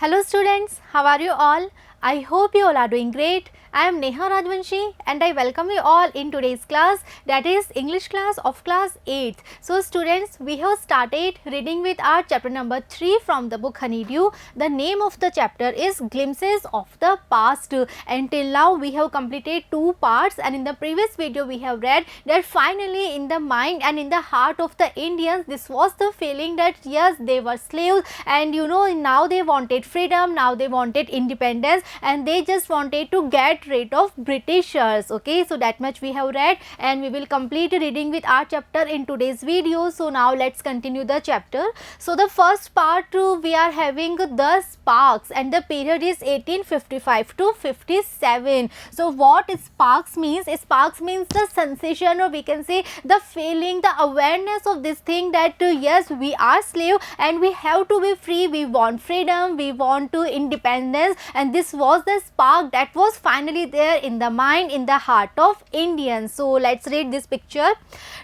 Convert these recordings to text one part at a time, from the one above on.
Hello students, how are you all? I hope you all are doing great. I am Neha Rajvanshi and I welcome you all in today's class, that is English class of class 8th. So students, we have started reading with our chapter number 3 from the book Honeydew. The name of the chapter is Glimpses of the Past. Until now we have completed 2 parts, and in the previous video we have read that finally in the mind and in the heart of the Indians, this was the feeling that yes, they were slaves, and now they wanted freedom, now they wanted independence, and they just wanted to get rid of Britishers. Okay, so that much we have read, and we will complete reading with our chapter in today's video. So now let's continue the chapter. So the first part we are having the sparks, and the period is 1855 to 57. So what sparks means? Sparks means the sensation, or we can say the feeling, the awareness of this thing that yes, we are slave and we have to be free, we want freedom, we want to independence, and this was the spark that was finally there in the mind, in the heart of Indians. So let's read this picture.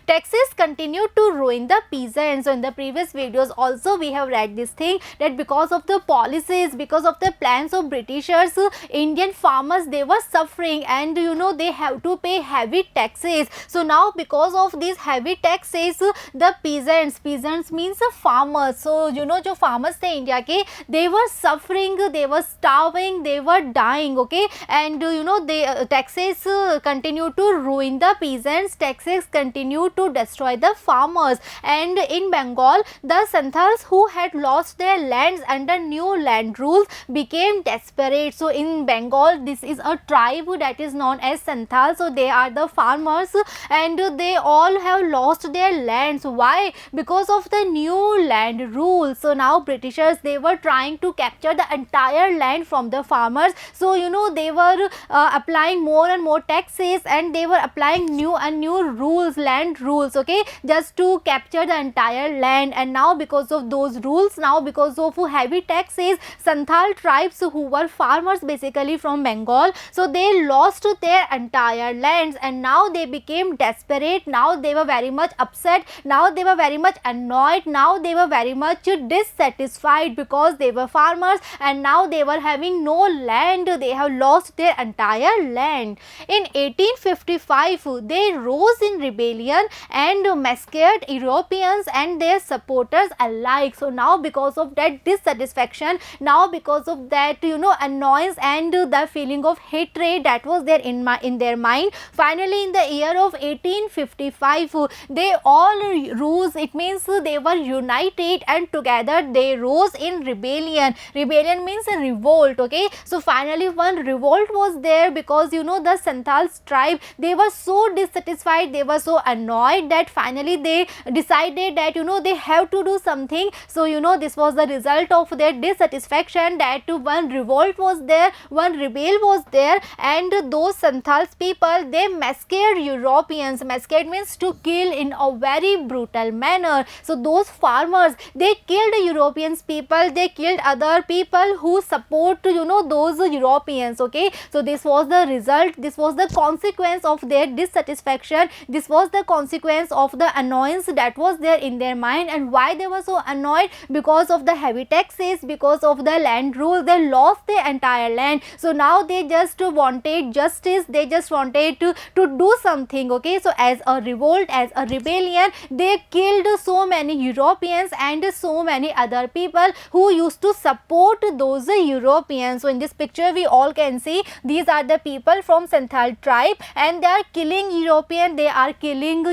Taxes continue to ruin the peasants. So in the previous videos also we have read this thing, that because of the policies, because of the plans of Britishers, Indian farmers, they were suffering, and they have to pay heavy taxes. So now because of these heavy taxes, the peasants means farmers. So जो farmers थे India के, they were suffering, they were starving, they were dying. Okay, and the taxes continue to ruin the peasants, taxes continue to destroy the farmers. And in Bengal, the Santals who had lost their lands under new land rules became desperate. So in Bengal, this is a tribe that is known as Santhal. So they are the farmers, and they all have lost their lands. Why? Because of the new land rules. So now Britishers, they were trying to capture the entire land from the farmers. So they were applying more and more taxes, and they were applying new and new rules, land rules, okay, just to capture the entire land. And now because of those rules, now because of heavy taxes, Santhal tribes who were farmers basically from Bengal, so they lost their entire lands, and now they became desperate. Now they were very much upset, now they were very much annoyed, now they were very much dissatisfied because they were farmers and now they were having no land, they have lost their entire land. In 1855, they rose in rebellion and massacred Europeans and their supporters alike. So now because of that dissatisfaction, now because of that annoyance and the feeling of hatred that was there in their mind, finally in the year of 1855, they all rose. It means they were united and together they rose in rebellion. Rebellion means a revolt. Okay, so finally one revolt was there because the Santals tribe, they were so dissatisfied, they were so annoyed that finally they decided that they have to do something. So this was the result of their dissatisfaction, that one revolt was there, one rebel was there, and those Santals people, they massacred Europeans. Massacred means to kill in a very brutal manner. So those farmers, they killed Europeans people, they killed other people who support those Europeans. Okay, so this was the result, this was the consequence of their dissatisfaction, this was the consequence of the annoyance that was there in their mind. And why they were so annoyed? Because of the heavy taxes, because of the land rules, they lost their entire land. So now they just wanted justice, they just wanted to do something. Okay, so as a revolt, as a rebellion, they killed so many Europeans and so many other people who used to support those Europeans. So in this picture we all can see these are the people from Santhal tribe, and they are killing European, they are killing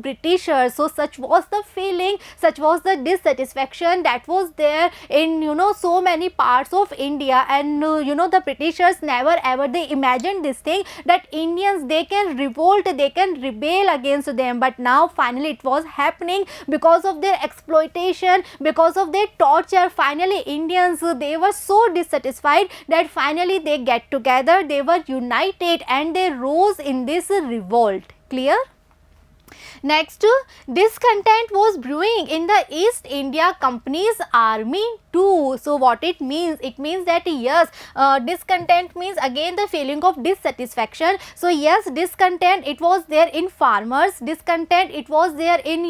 Britishers. So such was the feeling, such was the dissatisfaction that was there in so many parts of India. And the Britishers never ever they imagined this thing, that Indians, they can revolt, they can rebel against them. But now finally it was happening because of their exploitation, because of their torture. Finally Indians, they were so dissatisfied that finally they get together, they were united and they rose in this revolt. Clear? Next, discontent was brewing in the East India Company's army too. So what it means? It means that yes, discontent means again the feeling of dissatisfaction. So yes, discontent it was there in farmers, discontent it was there in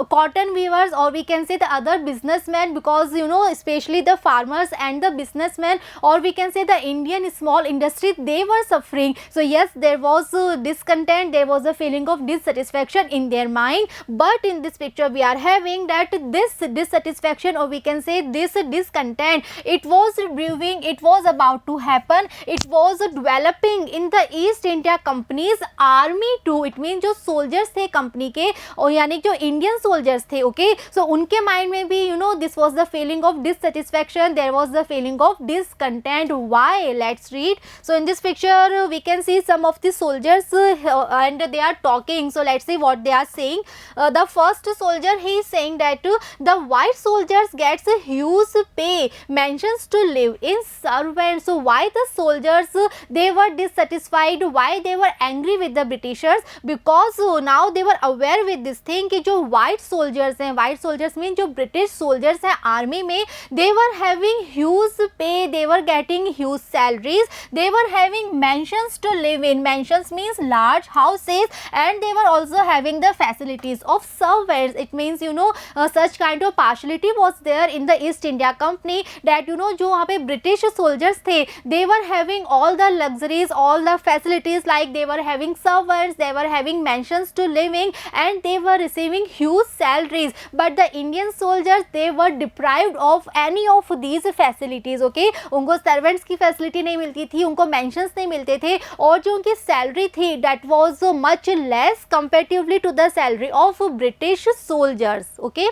cotton weavers, or we can say the other businessmen, because especially the farmers and the businessmen, or we can say the Indian small industry, they were suffering. So yes, there was discontent, there was a feeling of dissatisfaction in their mind. But in this picture we are having that this dissatisfaction, or we can say this discontent, it was brewing, it was about to happen, it was developing in the East India Company's army too. It means जो soldiers थे company के, और यानी जो Indian soldiers थे, okay, so उनके mind में भी this was the feeling of dissatisfaction, there was the feeling of discontent. Why? Let's read. So in this picture we can see some of the soldiers and they are talking. So let's see what they are saying. The first soldier, he is saying that the white soldiers gets a huge pay, mentions to live in servants. So why the soldiers they were dissatisfied, why they were angry with the Britishers? Because now they were aware with this thing कि जो white soldiers हैं, white soldiers mean जो British soldiers हैं army में, they were having huge pay, they were getting huge salaries, they were having mansions to live in. Mansions means large houses, and they were also having the facilities of servants. It means such kind of partiality was there in the East India Company, that जो वहाँ पे British soldiers थे, they were having all the luxuries, all the facilities, like they were having servants, they were having mansions to live in, and they were receiving huge salaries. But the Indian soldiers, they were deprived of any of these facilities. Okay, उनको servants की facility नहीं मिलती थी, उनको mansions नहीं मिलते थे, और जो उनकी salary थी, that was much less comparatively to the salary of British soldiers. Okay,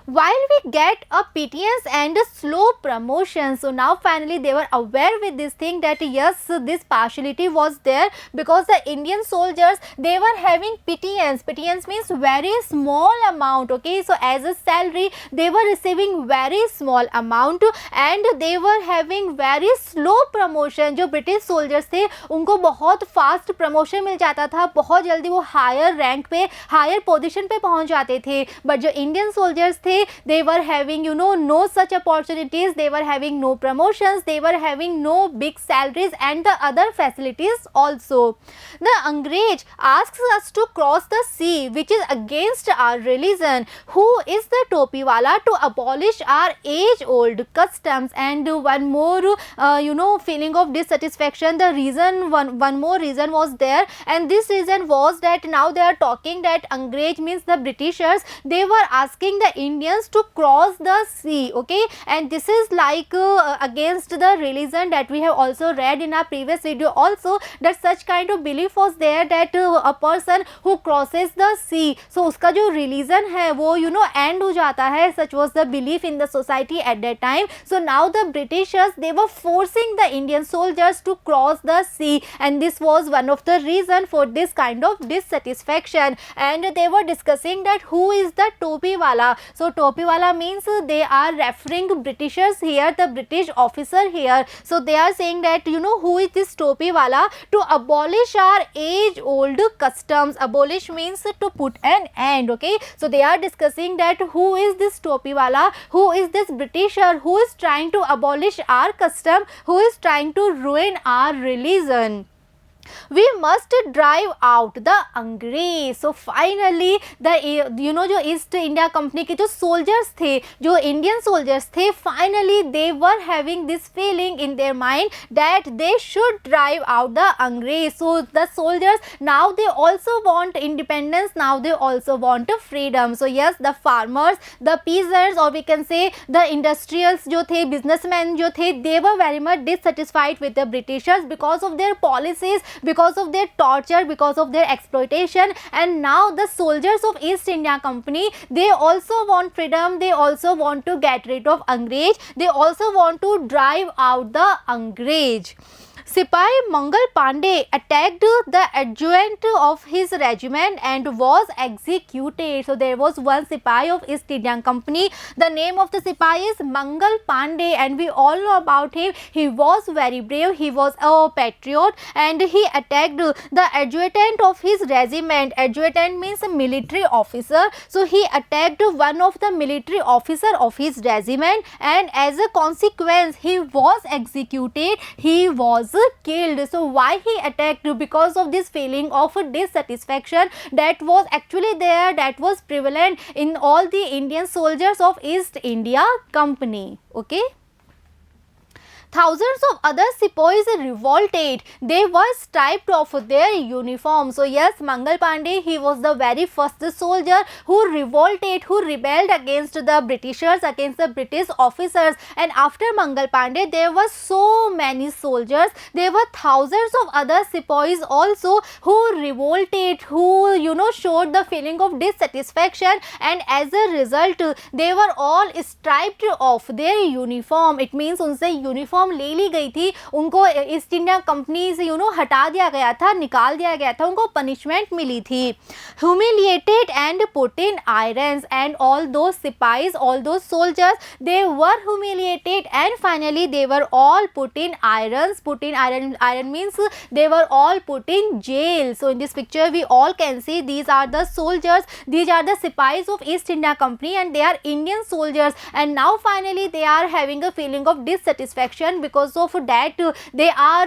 while we get a pittance and a slow promotion. So now finally they were aware with this thing that yes, this partiality was there, because the Indian soldiers, they were having pittance. Pittance means very small amount. Okay, so as a salary they were receiving very small amount, and they were having very slow promotion. जो British soldiers थे, उनको बहुत fast promotion मिल जाता था, बहुत जल्दी वो higher rank पे, higher position पे पहुंच जाते थे. But जो Indian soldiers थे, they were having no such opportunities, they were having no promotions, they were having no big salaries and the other facilities also. The Angrez asks us to cross the sea, which is against our religion. Who is the topi wala to abolish our age old customs? And one more feeling of dissatisfaction, the reason, one more reason was there, and this reason was that now they are talking that Angrez means the Britishers, they were asking the Indians to cross the sea. Okay, and this is like against the religion that we have also read in our previous video also, that such kind of belief was there that a person who crosses the sea, so uska jo religion hai wo end ho jata hai. Such was the belief in the society at that time. So now the Britishers, they were forcing the Indian soldiers to cross the sea, and this was one of the reason for this kind of dissatisfaction. And they were discussing that who is the topi wala. So topi wala means they are referring Britishers here, the British officer here. So they are saying that who is this topi wala to abolish our age old customs. Abolish means to put an end. Okay, so they are discussing that who is this topi wala, who is this Britisher who is trying to abolish our custom, who is trying to ruin our religion. We must drive out the Angrez. So finally the जो east India company के जो soldiers थे, जो Indian soldiers थे, finally they were having this feeling in their mind that they should drive out the Angrez. So the soldiers, now they also want independence, now they also want freedom. So yes, the farmers, the peasants, or we can say the industrials जो थे, businessmen जो थे, they were very much dissatisfied with the Britishers because of their policies, because of their torture, because of their exploitation. And now the soldiers of East India Company, they also want freedom, they also want to get rid of Angrez, they also want to drive out the Angrez. Sipahi Mangal Pandey attacked the adjutant of his regiment and was executed. So there was one Sipahi of East Indian Company. The name of the Sipahi is Mangal Pandey, and we all know about him. He was very brave. He was a patriot, and he attacked the adjutant of his regiment. Adjutant means a military officer. So he attacked one of the military officer of his regiment, and as a consequence he was executed. He was killed. So why he attacked? Because of this feeling of dissatisfaction that was actually there, that was prevalent in all the Indian soldiers of East India Company. Okay. Thousands of other sepoys revolted. They were stripped of their uniform. So yes, Mangal Pandey, he was the very first soldier who revolted, who rebelled against the Britishers, against the British officers. And after Mangal Pandey, there were so many soldiers. There were thousands of other sepoys also who revolted, who showed the feeling of dissatisfaction, and as a result they were all stripped of their uniform. It means उनसे uniform ले ली गई थी, उनको east India company से हटा दिया गया था, निकाल दिया गया था, उनको पनिशमेंट मिली थी. Humiliated and put in irons, and all those sipais, all those soldiers, they were humiliated and finally they were all put in irons. Put in iron means they were all put in jail. So in this picture we all can see these are the soldiers, these are the sipais of East India Company, and they are Indian soldiers, and now finally they are having a feeling of dissatisfaction. Because of that they are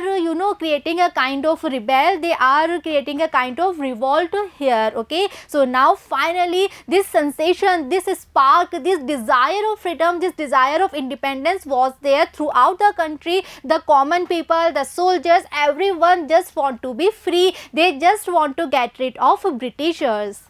creating a kind of rebel, they are creating a kind of revolt here. Okay, so now finally this sensation, this spark, this desire of freedom, this desire of independence was there throughout the country. The common people, the soldiers, everyone just want to be free, they just want to get rid of Britishers.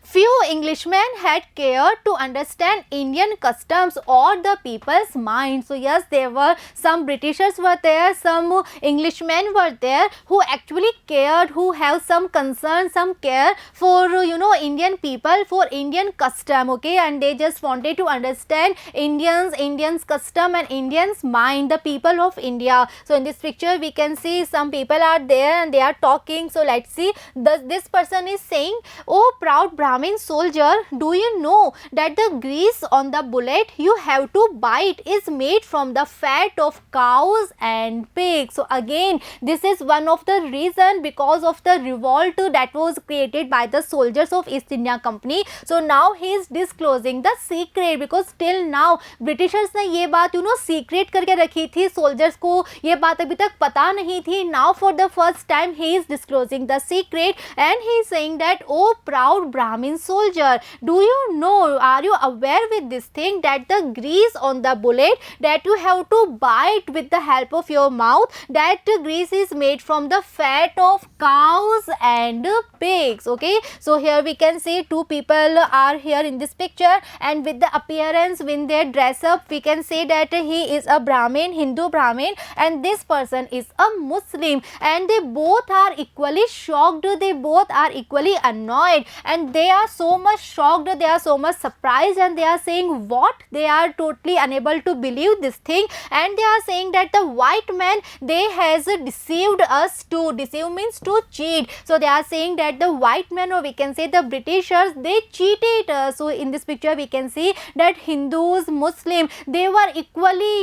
Few Englishmen had cared to understand Indian customs or the people's mind. So yes, there were some Britishers were there, some Englishmen were there who actually cared, who have some concern, some care for Indian people, for Indian custom. Okay, and they just wanted to understand Indians custom and Indians mind, the people of India. So in this picture we can see some people are there and they are talking. So let's see, this person is saying, "Oh proud Brahmin soldier, do you know that the grease on the bullet you have to bite is made from the fat of cows and pigs?" So again, this is one of the reason because of the revolt that was created by the soldiers of East India Company. So now he is disclosing the secret, because till now Britishers ने ये बात secret करके रखी थी, soldiers को ये बात अभी तक पता नहीं थी. Now for the first time he is disclosing the secret, and he is saying that, "Oh proud Brahmin soldier, do you know, are you aware with this thing that the grease on the bullet that you have to bite with the help of your mouth, that grease is made from the fat of cows and pigs?" Okay, so here we can see two people are here in this picture, and with the appearance, when they dress up, we can say that he is a Brahmin, Hindu Brahmin, and this person is a Muslim, and they both are equally shocked, they both are equally annoyed, and they are so much shocked, they are so much surprised, and they are saying what? They are totally unable to believe this thing, and they are saying that the white man, they has deceived us too. Deceive means to cheat. So they are saying that the white man, or we can say the Britishers, they cheated us. So in this picture we can see that Hindus, Muslim, they were equally,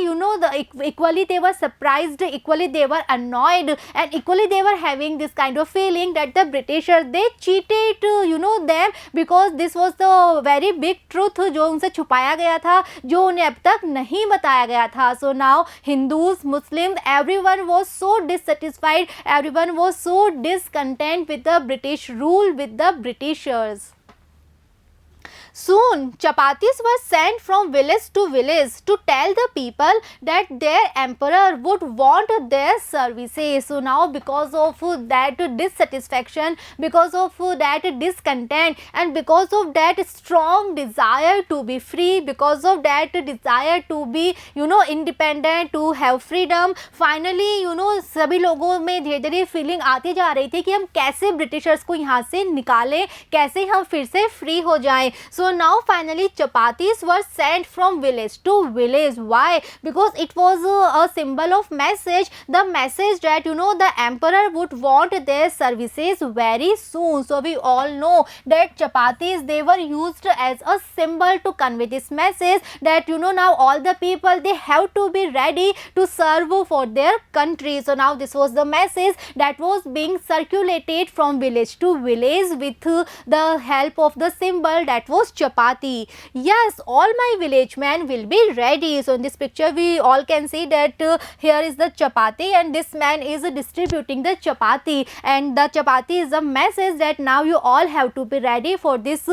equally they were surprised, equally they were annoyed, and equally they were having this kind of feeling that the Britishers, they cheated them, because this was the very big truth जो उनसे छुपाया गया था, जो उन्हें अब तक नहीं बताया गया था. So now Hindus, Muslims, everyone was so dissatisfied, everyone was so discontent with the British rule, with the Britishers. Soon, chapatis were sent from village to village to tell the people that their emperor would want their services. So now, because of that dissatisfaction, because of that discontent, and because of that strong desire to be free, because of that desire to be independent, to have freedom, finally सभी लोगों में धीरे धीरे feeling आती जा रही थी कि हम कैसे ब्रिटिशर्स को यहाँ से निकालें, कैसे हम फिर से फ्री हो जाएं. So So now finally chapatis were sent from village to village. Why? Because it was a symbol of message, the message that the emperor would want their services very soon. So we all know that chapatis, they were used as a symbol to convey this message that now all the people, they have to be ready to serve for their country. So now this was the message that was being circulated from village to village with the help of the symbol that was chapati. Yes, all my village men will be ready. So in this picture we all can see that here is the chapati and this man is distributing the chapati, and the chapati is a message that now you all have to be ready for this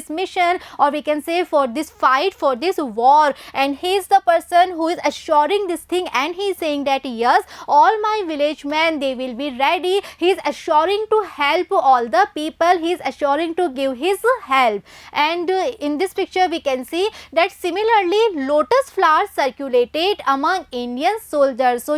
mission, or we can say for this fight, for this war. And he is the person who is assuring this thing, and he is saying that yes, all my village men, they will be ready. He is assuring to help all the people, he is assuring to give his help. And in this picture we can see that similarly lotus flowers circulated among Indian soldiers. So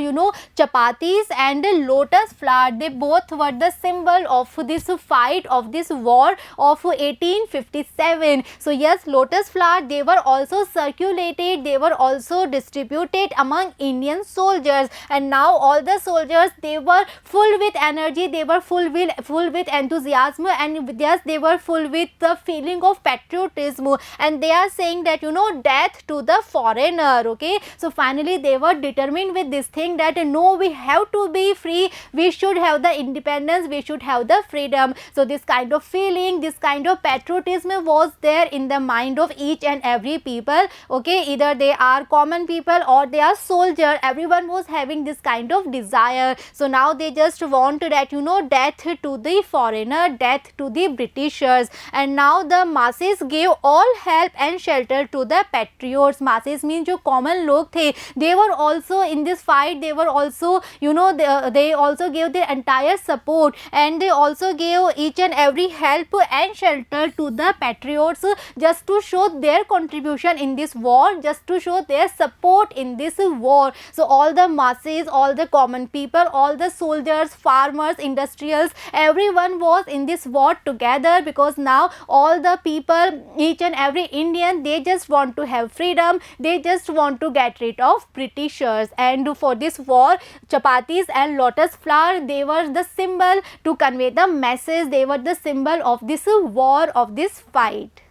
chapatis and lotus flower, they both were the symbol of this fight, of this war of 1857. So yes, lotus flower, they were also circulated, they were also distributed among Indian soldiers, and now all the soldiers, they were full with energy, they were full with enthusiasm, and yes, they were full with the feeling of patriotism, and they are saying that death to the foreigner. Okay, so finally they were determined with this thing that no, we have to be free, we should have the independence, we should have the freedom. So this kind of feeling, this kind of patriotism was there in the mind of each and every people. Okay, either they are common people or they are soldier, everyone was having this kind of desire. So now they just want that death to the foreigner, death to the Britishers. And now the masses gave all help and shelter to the patriots. Masses means जो common लोग थे, they were also in this fight, they were also they also gave their entire support, and they also gave each and every help and shelter to the patriots, just to show their contribution in this war, just to show their support in this war. So all the masses, all the common people, all the soldiers, farmers, industrials, everyone was in this war together, because now all the people, each and every Indian, they just want to have freedom, they just want to get rid of Britishers. And for this war, chapatis and lotus flower, they were the symbol to convey the message, they were the symbol of this war, of this fight.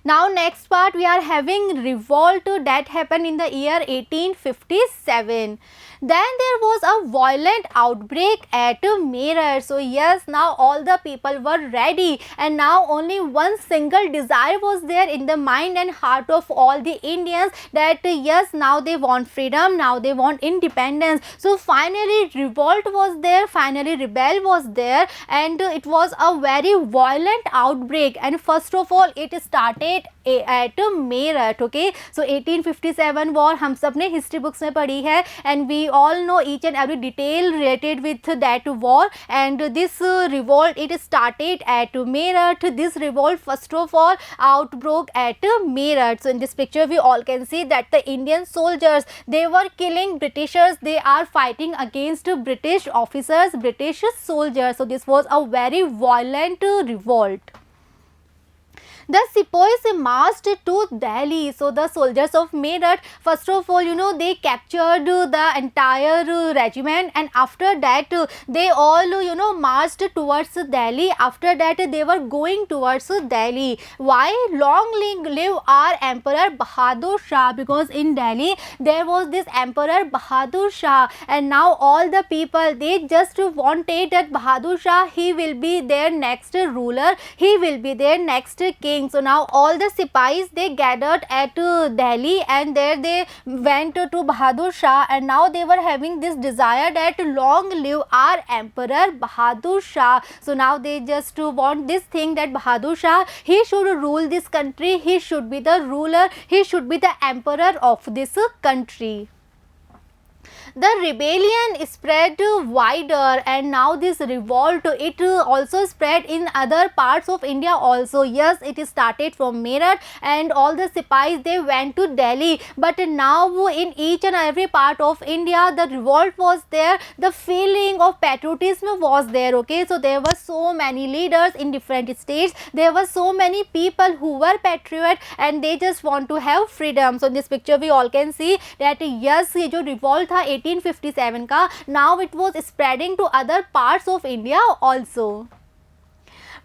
Now next part, we are having revolt that happened in the year 1857. Then there was a violent outbreak at Meerut. So yes, now all the people were ready, and now only one single desire was there in the mind and heart of all the Indians, that yes, now they want freedom, now they want independence. So finally revolt was there, finally rebel was there, and it was a very violent outbreak. And first of all, it started at Meerut. Okay, so 1857 war हम सब ने history books में पढ़ी है, and we all know each and every detail related with that war. And this revolt, it started at Meerut. This revolt first of all outbroke at Meerut. So in this picture we all can see that the Indian soldiers, they were killing Britishers, they are fighting against British officers, British soldiers. So this was a very violent revolt. The sepoys marched to Delhi. So the soldiers of Meerut, first of all, they captured the entire regiment, and after that they all marched towards Delhi. After that they were going towards Delhi. Why? Long live our Emperor Bahadur Shah, because in Delhi there was this Emperor Bahadur Shah, and now all the people, they just wanted that Bahadur Shah, he will be their next ruler, he will be their next king. So now all the sipais, they gathered at Delhi, and there they went to Bahadur Shah, and now they were having this desire that long live our Emperor Bahadur Shah. So now they just want this thing that Bahadur Shah, he should rule this country, he should be the ruler, he should be the emperor of this country. The rebellion spread wider, and now this revolt, it also spread in other parts of India also. Yes, it started from Meerut and all the Sipais, they went to Delhi, but now in each and every part of India the revolt was there, the feeling of patriotism was there. Okay, so there were so many leaders in different states, there were so many people who were patriot and they just want to have freedom. So in this picture we all can see that yes, ये जो revolt था 1857 का, now it was spreading to other parts of India also.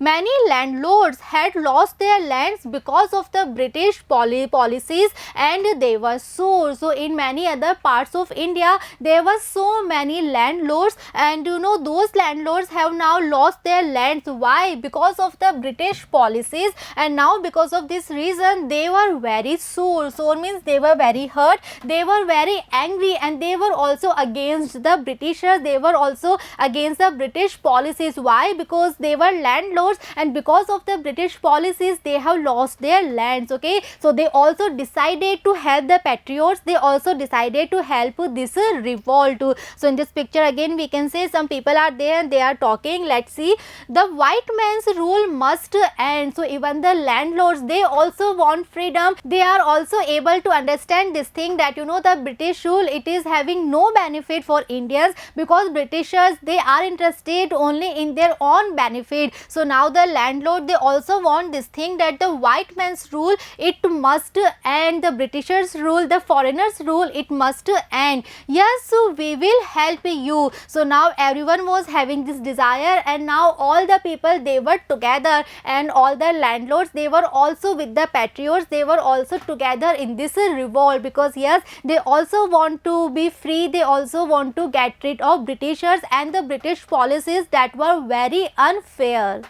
Many landlords had lost their lands because of the British policies and they were sore. So in many other parts of India there were so many landlords, and you know those landlords have now lost their lands. Why? Because of the British policies, and now because of this reason they were very sore. Sore means they were very hurt, they were very angry, and they were also against the Britishers, they were also against the British policies. Why? Because they were landlords, and because of the British policies they have lost their lands. Okay, so they also decided to help the patriots, they also decided to help this revolt. So in this picture again we can say some people are there and they are talking. Let's see. The white man's rule must end. So even the landlords, they also want freedom, they are also able to understand this thing that you know the British rule, it is having no benefit for Indians, because Britishers, they are interested only in their own benefit. So now the landlord, they also want this thing that the white man's rule, it must end, the Britishers rule, the foreigners rule, it must end. Yes, so we will help you. So now everyone was having this desire, and now all the people, they were together, and all the landlords, they were also with the patriots, they were also together in this revolt, because yes, they also want to be free, they also want to get rid of Britishers and the British policies that were very unfair.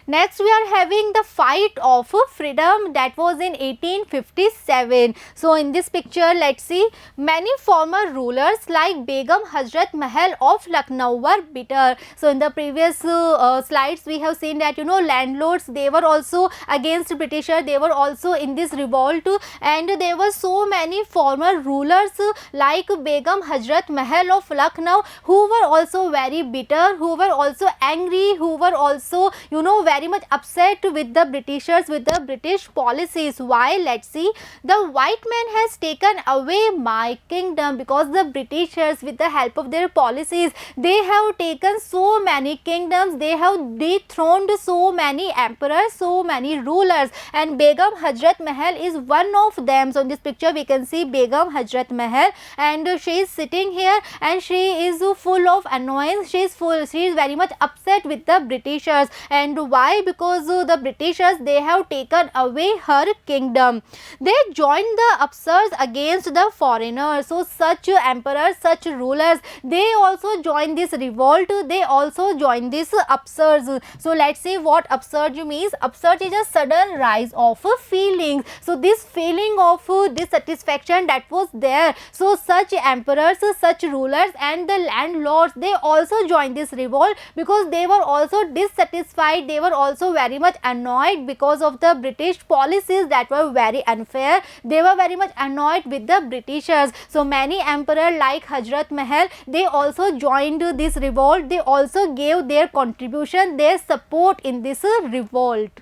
Next we are having the fight of freedom, that was in 1857. So in this picture let's see, many former rulers like Begum Hazrat Mahal of Lucknow were bitter. So in the previous slides we have seen that you know landlords, they were also against Britishers, they were also in this revolt, and there were so many former rulers like Begum Hazrat Mahal of Lucknow who were also very bitter, who were also angry, who were also you know very much upset with the Britishers, with the British policies. Why? Let's see. The white man has taken away my kingdom, because the Britishers, with the help of their policies, they have taken so many kingdoms, they have dethroned so many emperors, so many rulers, and Begum Hazrat Mahal is one of them. So in this picture we can see Begum Hazrat Mahal, and she is sitting here and she is full of annoyance, she is very much upset with the Britishers. And why? Because the Britishers, they have taken away her kingdom. They joined the upsurge against the foreigners. So such emperors, such rulers, they also joined this revolt, they also joined this upsurge. So let's see what upsurge means. Upsurge is a sudden rise of feelings. So this feeling of dissatisfaction that was there, so such emperors, such rulers and the landlords, they also joined this revolt because they were also dissatisfied, they were also very much annoyed because of the British policies that were very unfair. They were very much annoyed with the Britishers. So many emperors like Hazrat Mahal, they also joined this revolt, they also gave their contribution, their support in this revolt.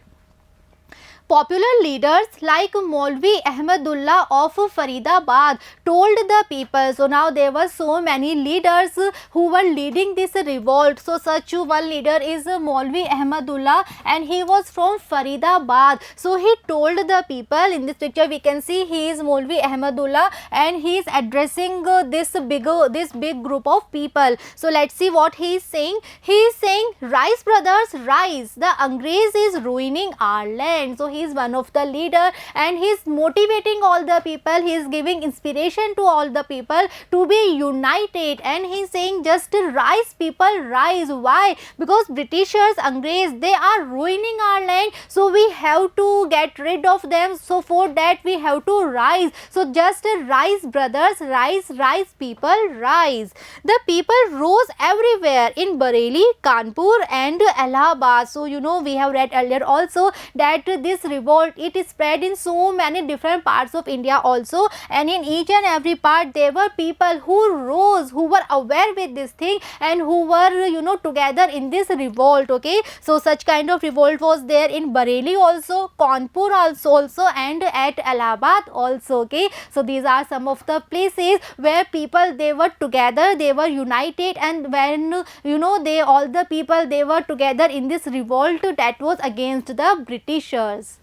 Popular leaders like Maulvi Ahmadullah of Faridabad told the people. So now there were so many leaders who were leading this revolt. So such one leader is Maulvi Ahmadullah, and he was from Faridabad. So he told the people. In this picture we can see he is Maulvi Ahmadullah, and he is addressing this big group of people. So let's see what he is saying. He is saying, rise brothers, rise, the Angrez is ruining our land. So he is one of the leader, and he is motivating all the people, he is giving inspiration to all the people to be united, and he is saying just rise people, rise. Why? Because Britishers, Angrez, they are ruining our land, so we have to get rid of them. So for that we have to rise. So just rise brothers, rise, rise people, rise. The people rose everywhere in Bareilly, Kanpur and Allahabad. So you know we have read earlier also that this revolt, it spread in so many different parts of India also, and in each and every part there were people who rose, who were aware with this thing, and who were together in this revolt. Okay, so such kind of revolt was there in Bareilly also, Kanpur also, and at Allahabad also. Okay, so these are some of the places where people, they were together, they were united, and when all the people, they were together in this revolt that was against the Britishers.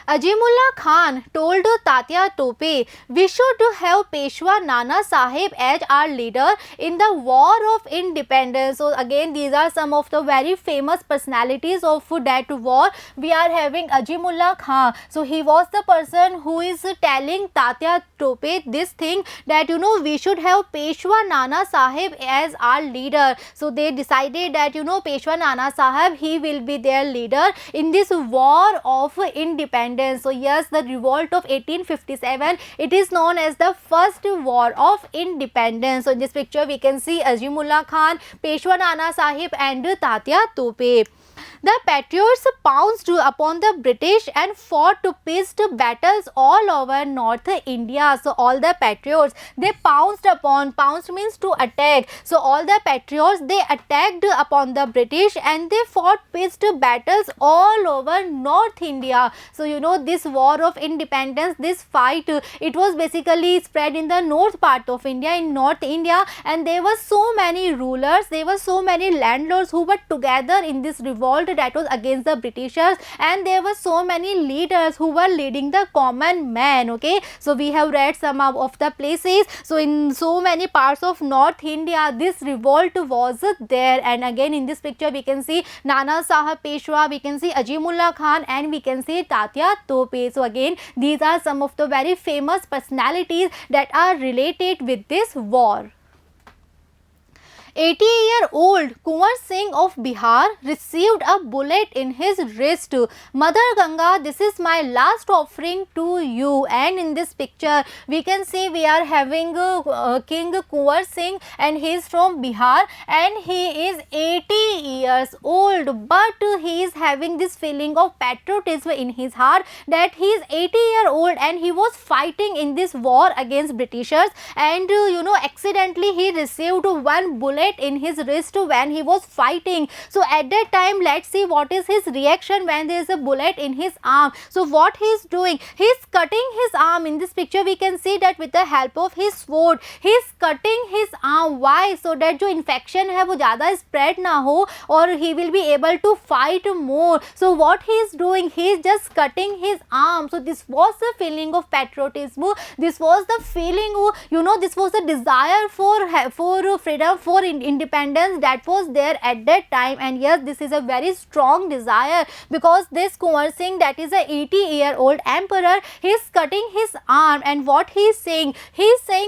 Azimullah Khan told Tatya Tope, we should have Peshwa Nana Sahib as our leader in the war of independence. So again, these are some of the very famous personalities of that war. We are having Azimullah Khan. So he was the person who is telling Tatya Tope this thing, that we should have Peshwa Nana Sahib as our leader. So they decided that Peshwa Nana Sahib, he will be their leader in this war of independence. So yes, the revolt of 1857, it is known as the first war of independence. So in this picture we can see Azimullah Khan, Peshwa Nana Sahib, and Tatya Tope. The patriots pounced upon the British and fought pitched battles all over North India. So all the patriots, they pounced upon, pounced means to attack. So all the patriots, they attacked upon the British and they fought pitched battles all over North India. So this war of independence, this fight, it was basically spread in the north part of India, in North India, and there were so many rulers, there were so many landlords who were together in this revolt that was against the Britishers, and there were so many leaders who were leading the common man. Okay, so we have read some of the places. So in so many parts of North India, this revolt was there, and again in this picture we can see Nana Sahib Peshwa, we can see Azimullah Khan, and we can see Tatya Tope. So again, these are some of the very famous personalities that are related with this war. 80-year-old Kunwar Singh of Bihar received a bullet in his wrist. Mother Ganga, this is my last offering to you. And in this picture we can see we are having King Kunwar Singh, and he is from Bihar, and he is 80 years old, but he is having this feeling of patriotism in his heart, that he is 80-year-old and he was fighting in this war against Britishers, and accidentally he received one bullet in his wrist when he was fighting. So at that time, let's see what is his reaction when there is a bullet in his arm. So what he is doing, he is cutting his arm. In this picture we can see that with the help of his sword, he is cutting his arm. Why? So that जो infection है वो ज़्यादा spread ना हो, और he will be able to fight more. So what he is doing, he is just cutting his arm. So this was the feeling of patriotism, this was the feeling, this was the desire for freedom, for independence that was there at that time. And yes, this is a very strong desire, because this Kunwar Singh, that is a 80-year-old emperor, he is cutting his arm, and what he is saying,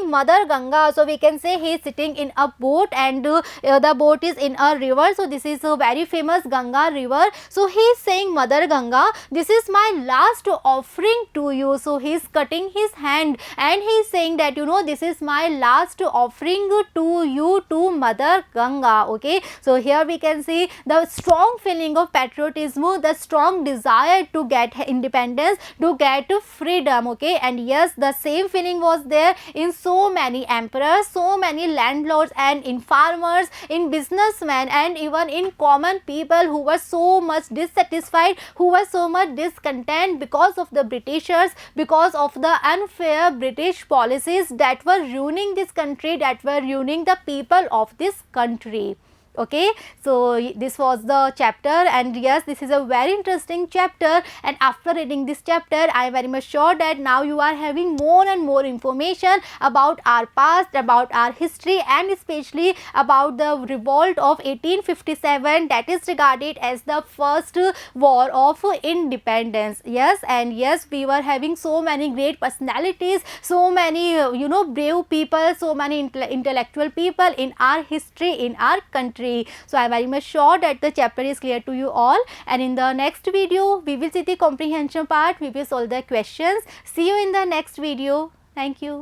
Mother Ganga. So we can say he is sitting in a boat, and the boat is in a river. So this is a very famous Ganga river. So he is saying, Mother Ganga, this is my last offering to you. So he is cutting his hand, and he is saying that this is my last offering to you, to Mother Ganga. Okay, so here we can see the strong feeling of patriotism, the strong desire to get independence, to get freedom. Okay, and yes, the same feeling was there in so many emperors, so many landlords, and in farmers, in businessmen, and even in common people who were so much dissatisfied, who were so much discontent because of the Britishers, because of the unfair British policies that were ruining this country, that were ruining the people of this country. Okay, so this was the chapter, and yes, this is a very interesting chapter, and after reading this chapter, I am very much sure that now you are having more and more information about our past, about our history, and especially about the revolt of 1857 that is regarded as the first war of independence. Yes, and yes, we were having so many great personalities, so many brave people, so many intellectual people in our history, in our country. So I am very much sure that the chapter is clear to you all, and in the next video we will see the comprehension part, we will solve the questions. See you in the next video. Thank you.